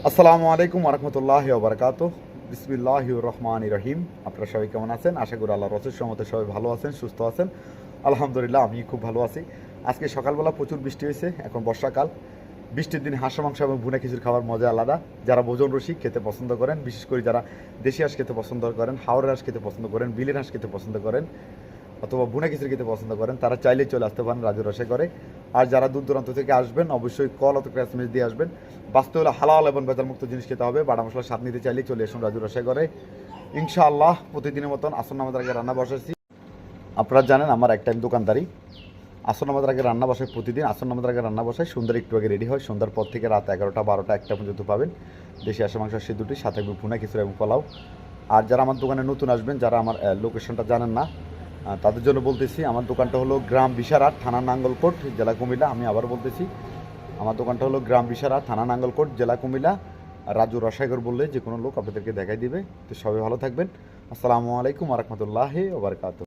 আসসালামু আলাইকুম ওরহমতুল্লাহি ওবরাকাতুহু। বিসমিল্লাহির রহমানির রহিম। আপনারা সবাই কেমন আছেন? আশা করি আল্লাহর অশেষ রহমতে সবাই ভালো আছেন, সুস্থ আছেন। আলহামদুলিল্লাহ আমি খুব ভালো আছি। আজকে সকালবেলা প্রচুর বৃষ্টি হয়েছে। এখন বর্ষাকাল, বৃষ্টির দিনে হাঁস মাংস এবং ভুনা খিচুড়ি খাওয়ার মজা আলাদা। যারা ভোজন রসিক খেতে পছন্দ করেন, বিশেষ করে যারা দেশি হাঁস খেতে পছন্দ করেন, হাওড়ের হাঁস খেতে পছন্দ করেন, বিলের হাঁস খেতে পছন্দ করেন, অথবা ভুনা খিচুড়ি খেতে পছন্দ করেন, তারা চাইলেই চলে আসতে পারেন রাজু রসে করে। আর যারা দূর দূরান্ত থেকে আসবেন অবশ্যই কল অথবা এসএমএস দিয়ে আসবেন। বাঁচতে হলে হালাল এবং ভেজালমুক্ত জিনিস খেতে হবে। বাটা মশলা স্বাদ নিতে চাইলেই চলে আসুন রাজু রসে করে। ইনশাআল্লাহ প্রতিদিনের মতন আসর নামাজের আগে রান্না বসাচ্ছি। আপনারা জানেন আমার এক টাইম দোকানদারি। আসর নামাজের আগে রান্না বসাই প্রতিদিন। আসর নামাজের আগে রান্না বসাই, সন্ধ্যার একটু আগে রেডি হয়। সন্ধ্যার পর থেকে রাত 11টা 12টা 1টা পর্যন্ত পাবেন দেশি হাঁস মাংস সিদ্ধুটি, সাথে ভুনা খিচুড়ি এবং পোলাও। আর যারা আমার দোকানে নতুন আসবেন, যারা আমার লোকেশনটা জানেন না, তাদের জন্য বলতেছি আমার দোকানটা হলো গ্রাম বিশারাট, থানা নাঙ্গলকোট, জেলা কুমিল্লা। আমি আবার বলতেছি আমার দোকানটা হলো গ্রাম বিশারাট, থানা নাঙ্গলকোট, জেলা কুমিল্লা। রাজু রসায়গর বললে যে কোনো লোক আপনাদেরকে দেখাই দিবে। তো সবাই ভালো থাকবেন। আসসালামু আলাইকুম ওয়া রাহমাতুল্লাহি ওয়া বারাকাতুহু।